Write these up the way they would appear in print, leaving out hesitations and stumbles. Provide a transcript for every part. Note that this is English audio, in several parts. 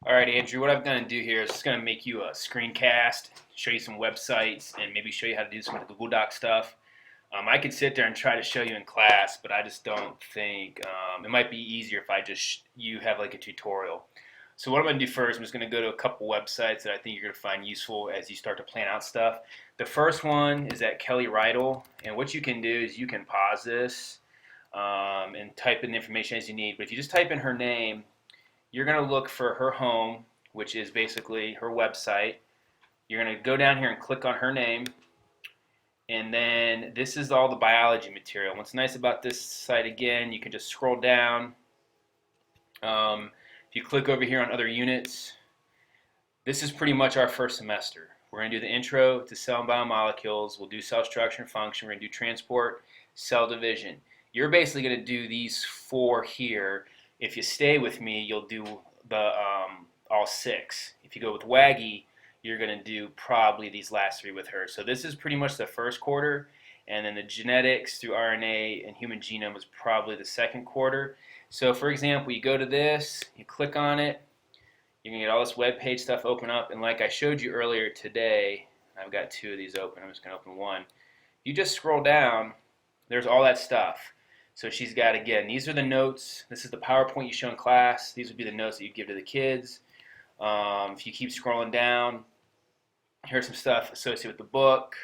All right, Andrew, what I'm going to do here is just going to make you a screencast, show you some websites, and maybe show you how to do some of the Google Doc stuff. I could sit there and try to show you in class, but I just don't think it might be easier if I just you have like a tutorial. So what I'm going to do first, I'm just going to go to a couple websites that I think you're going to find useful as you start to plan out stuff. The first one is at Kelly Riddle, and what you can do is you can pause this and type in the information as you need. But if you just type in her name, you're going to look for her home, which is basically her website. You're going to go down here and click on her name, and then this is all the biology material. What's nice about this site, again, you can just scroll down. If you click over here on other units, this is pretty much our first semester. We're going to do the intro to cell and biomolecules. We'll do cell structure and function. We're going to do transport, cell division. You're basically going to do these four here. If you stay with me, you'll do the all six. If you go with Waggy, you're going to do probably these last three with her. So this is pretty much the first quarter, and then the genetics through RNA and human genome is probably the second quarter. So for example, you go to this, you click on it, you're going to get all this web page stuff open up, and like I showed you earlier today, I've got two of these open, I'm just going to open one. You just scroll down, there's all that stuff. So she's got, again, these are the notes. This is the PowerPoint you show in class. These would be the notes that you give to the kids. If you keep scrolling down, here's some stuff associated with the book.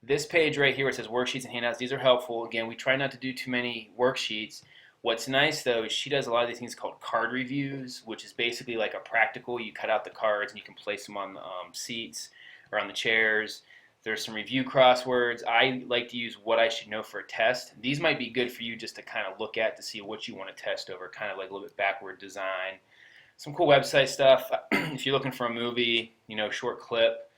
This page right here where it says worksheets and handouts, these are helpful. Again, we try not to do too many worksheets. What's nice, though, is she does a lot of these things called card reviews, which is basically like a practical. You cut out the cards and you can place them on the seats or on the chairs. There's some review crosswords. I like to use what I should know for a test. These might be good for you just to kind of look at to see what you want to test over, kind of like a little bit backward design. Some cool website stuff. If you're looking for a movie, short clip.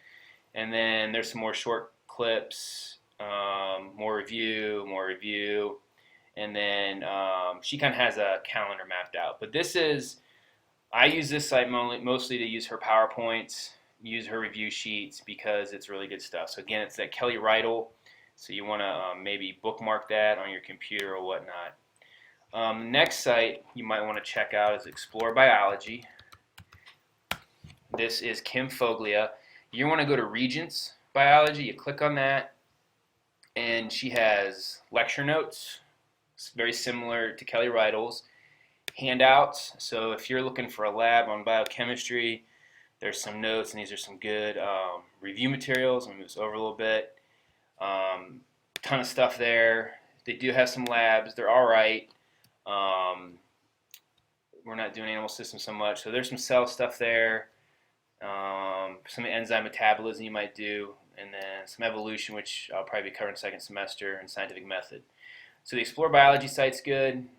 And then there's some more short clips, more review. And then she kind of has a calendar mapped out. But I use this site mostly to use her PowerPoints, use her review sheets, because it's really good stuff. So again, it's at Kelly Riddle, so you want to maybe bookmark that on your computer or whatnot. Next site you might want to check out is Explore Biology. This is Kim Foglia. You want to go to Regents Biology, you click on that, and she has lecture notes. It's very similar to Kelly Riddle's. Handouts, so if you're looking for a lab on biochemistry, there's some notes, and these are some good review materials. I'm going to move this over a little bit. Ton of stuff there. They do have some labs. They're all right. We're not doing animal systems so much. So there's some cell stuff there. Some enzyme metabolism you might do. And then some evolution, which I'll probably be covering second semester, and scientific method. So the Explore Biology site's good.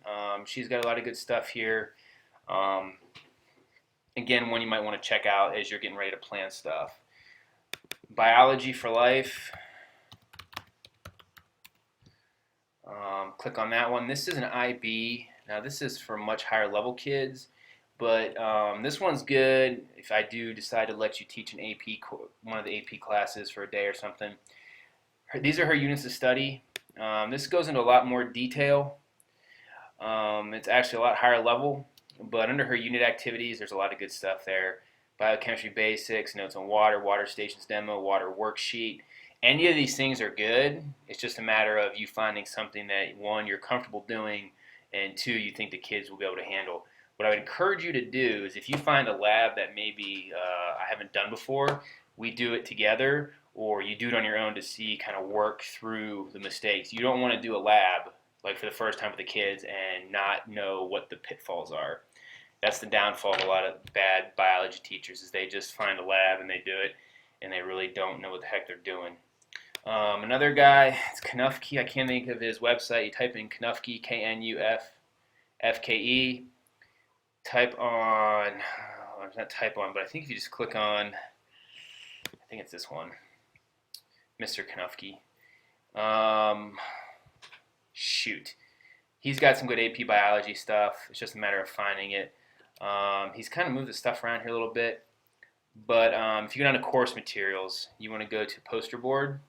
She's got a lot of good stuff here. Again, one you might want to check out as you're getting ready to plan stuff. Biology for Life. Click on that one. This is an IB. Now this is for much higher level kids, but this one's good if I do decide to let you teach an one of the AP classes for a day or something. These are her units of study. This goes into a lot more detail. It's actually a lot higher level. But under her unit activities, there's a lot of good stuff there. Biochemistry basics, notes on water, water stations demo, water worksheet. Any of these things are good. It's just a matter of you finding something that, one, you're comfortable doing, and two, you think the kids will be able to handle. What I would encourage you to do is if you find a lab that maybe I haven't done before, we do it together, or you do it on your own to see, kind of work through the mistakes. You don't want to do a lab like for the first time with the kids and not know what the pitfalls are. That's the downfall of a lot of bad biology teachers, is they just find a lab and they do it, and they really don't know what the heck they're doing. Another guy, it's Knufke. I can't think of his website. You type in Knufke, Knufke. Type on, not type on, but I think if you just click on, I think it's this one, Mr. Knufke. Shoot. He's got some good AP biology stuff. It's just a matter of finding it. He's kind of moved the stuff around here a little bit. But if you go down to course materials, you want to go to poster board.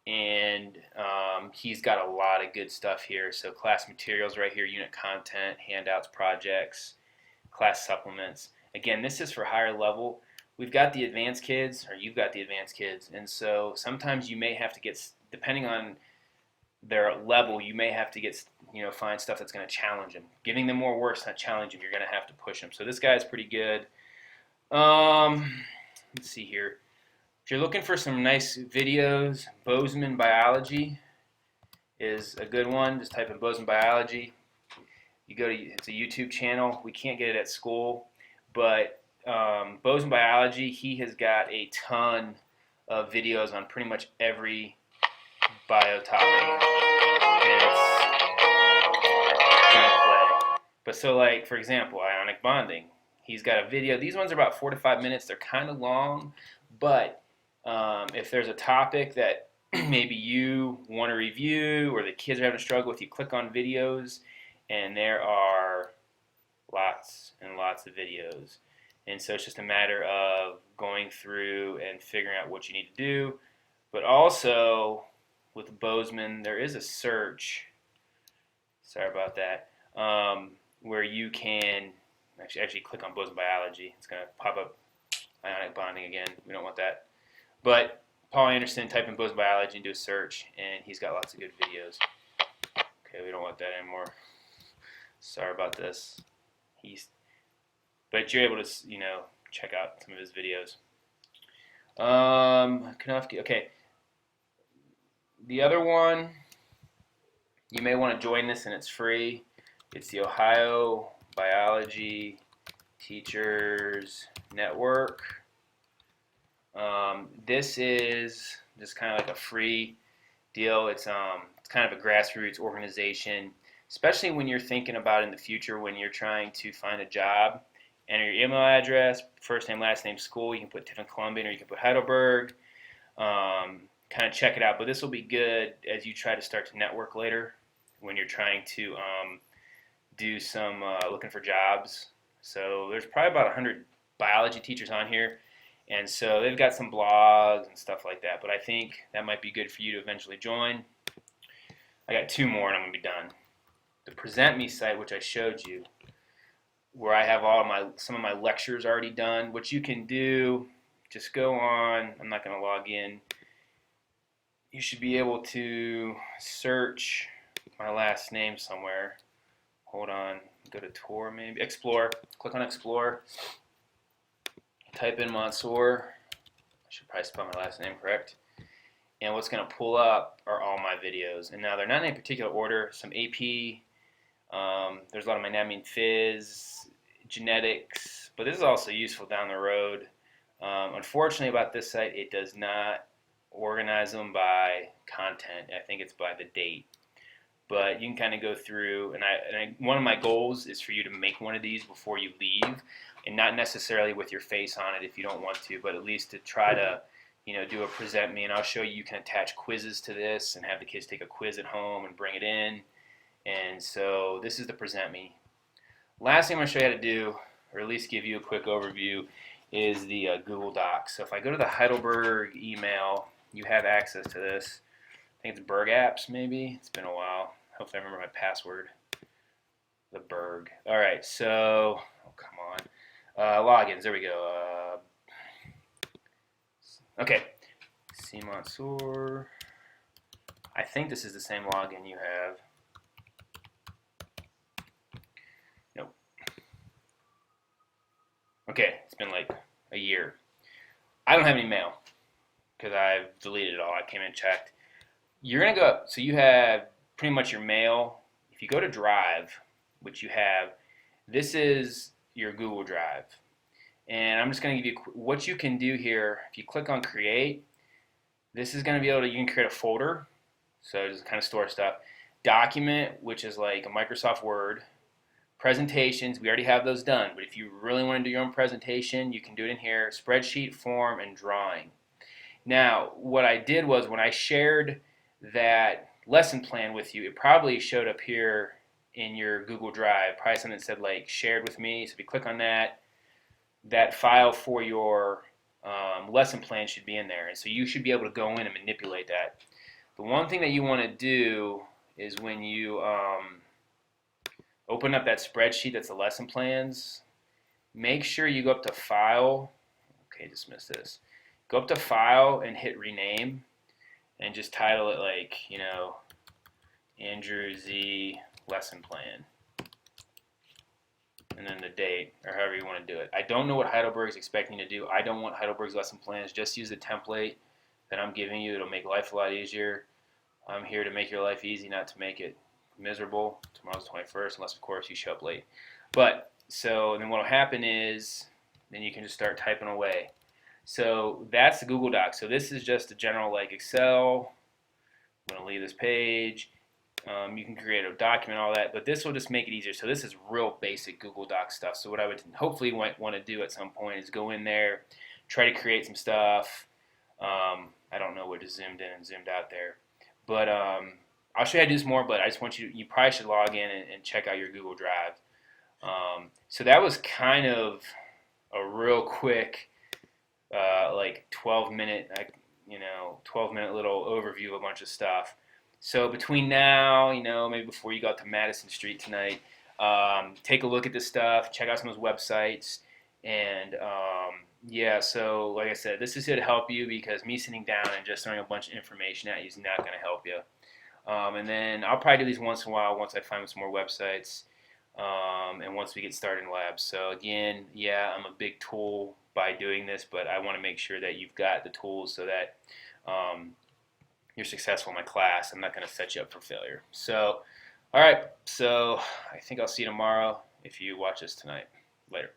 And he's got a lot of good stuff here. So class materials right here, unit content, handouts, projects. class supplements. Again, this is for higher level. We've got the advanced kids, or you've got the advanced kids, and so sometimes you may have to get, depending on their level, you may have to get, find stuff that's going to challenge them. Giving them more work's not challenging. You're going to have to push them. So this guy's pretty good. Let's see here. If you're looking for some nice videos, Bozeman Biology is a good one. Just type in Bozeman Biology. You go to, it's a YouTube channel. We can't get it at school, but Bozeman Biology, he has got a ton of videos on pretty much every bio topic, and it's gonna play. But so, like, for example, ionic bonding, he's got a video. These ones are about 4 to 5 minutes. They're kind of long, but if there's a topic that maybe you want to review or the kids are having a struggle with, you click on videos, and there are lots and lots of videos. And so it's just a matter of going through and figuring out what you need to do. But also, with Bozeman, there is a search, sorry about that, where you can actually click on Bozeman Biology. It's going to pop up ionic bonding again. We don't want that. But Paul Anderson, type in Bozeman Biology and do a search, and he's got lots of good videos. Okay, we don't want that anymore. Sorry about this. But you're able to, check out some of his videos. Kanofsky, okay. The other one, you may want to join this, and it's free. It's the Ohio Biology Teachers Network. This is just kind of like a free deal. It's kind of a grassroots organization, especially when you're thinking about in the future when you're trying to find a job. Enter your email address, first name, last name, school. You can put Tiffin Columbian or you can put Heidelberg. Kind of check it out. But this will be good as you try to start to network later when you're trying to do some looking for jobs. So there's probably about 100 biology teachers on here. And so they've got some blogs and stuff like that. But I think that might be good for you to eventually join. I got 2 more and I'm going to be done. The Present Me site, which I showed you, where I have some of my lectures already done. What you can do, just go on, I'm not going to log in. You should be able to search my last name somewhere. Hold on, go to Tor maybe, Explore, click on Explore. Type in Mansour. I should probably spell my last name correct. And what's going to pull up are all my videos. And now they're not in any particular order. Some AP, there's a lot of my anatomy and phys, genetics, but this is also useful down the road. Unfortunately about this site, it does not organize them by content. I think it's by the date. But you can kind of go through, and one of my goals is for you to make one of these before you leave, and not necessarily with your face on it if you don't want to, but at least to try to, do a Present Me, and I'll show you can attach quizzes to this and have the kids take a quiz at home and bring it in. And so this is the Present Me. Last thing I'm going to show you how to do, or at least give you a quick overview, is the Google Docs. So if I go to the Heidelberg email, you have access to this. I think it's Berg Apps maybe. It's been a while. Hopefully I remember my password. The Berg. All right, so, oh, come on. Logins, there we go. Okay, C. Mansour. I think this is the same login you have. Nope. Okay, it's been like a year. I don't have any mail because I've deleted it all. I came in and checked. You're going to go up, so you have pretty much your mail. If you go to Drive, which you have, this is your Google Drive. And I'm just going to give you what you can do here. If you click on Create, this is going to be able to, you can create a folder. So just kind of store stuff. Document, which is like a Microsoft Word. Presentations, we already have those done. But if you really want to do your own presentation, you can do it in here. Spreadsheet, form, and drawing. Now, what I did was when I shared that lesson plan with you, it probably showed up here in your Google Drive. Probably something that said like shared with me. So if you click on that, that file for your lesson plan should be in there. And so you should be able to go in and manipulate that. The one thing that you want to do is when you open up that spreadsheet that's the lesson plans, make sure you go up to File. Okay, dismiss this. Go up to File and hit Rename, and just title it like, Andrew Z lesson plan, and then the date, or however you want to do it. I don't know what Heidelberg is expecting to do. I don't want Heidelberg's lesson plans. Just use the template that I'm giving you. It'll make life a lot easier. I'm here to make your life easy, not to make it miserable. Tomorrow's the 21st, unless, of course, you show up late. But, so then what will happen is, then you can just start typing away. So that's the Google Doc. So this is just a general like Excel. I'm going to leave this page. You can create a document, all that, but this will just make it easier. So this is real basic Google Doc stuff. So what I would hopefully want to do at some point is go in there, try to create some stuff. I don't know what is zoomed in and zoomed out there, but I'll show you how to do this more. But I just want you probably should log in and check out your Google Drive. So that was kind of a real quick, like 12-minute, 12-minute little overview of a bunch of stuff. So between now, maybe before you go out to Madison Street tonight, take a look at this stuff, check out some of those websites, and yeah, so like I said, this is here to help you, because me sitting down and just throwing a bunch of information at you is not going to help you. And then I'll probably do these once in a while once I find some more websites, and once we get started in labs. So again, yeah, I'm a big tool by doing this, but I want to make sure that you've got the tools so that you're successful in my class. I'm not going to set you up for failure. So, all right. So I think I'll see you tomorrow if you watch this tonight. Later.